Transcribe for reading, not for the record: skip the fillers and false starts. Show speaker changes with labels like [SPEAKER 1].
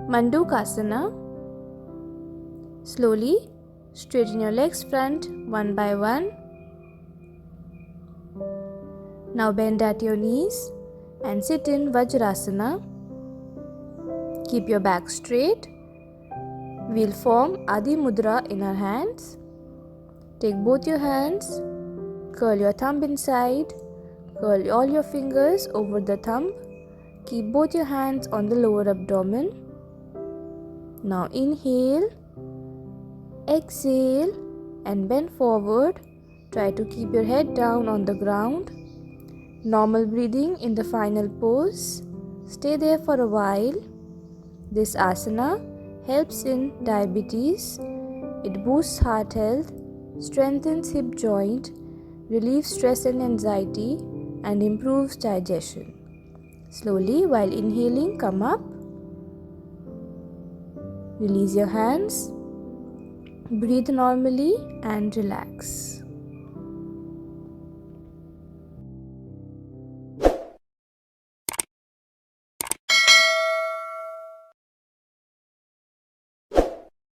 [SPEAKER 1] Mandukasana. Slowly straighten your legs front one by one. Now bend at your knees and sit in Vajrasana. Keep your back straight. We'll form Adi Mudra in our hands. Take both your hands, curl your thumb inside, curl all your fingers over the thumb. Keep both your hands on the lower abdomen. Now inhale, exhale and bend forward. Try to keep your head down on the ground. Normal breathing in the final pose. Stay there for a while. This asana helps in diabetes. It boosts heart health, strengthens hip joint, relieves stress and anxiety, and improves digestion. Slowly, while inhaling, come up. Release your hands. Breathe normally and relax.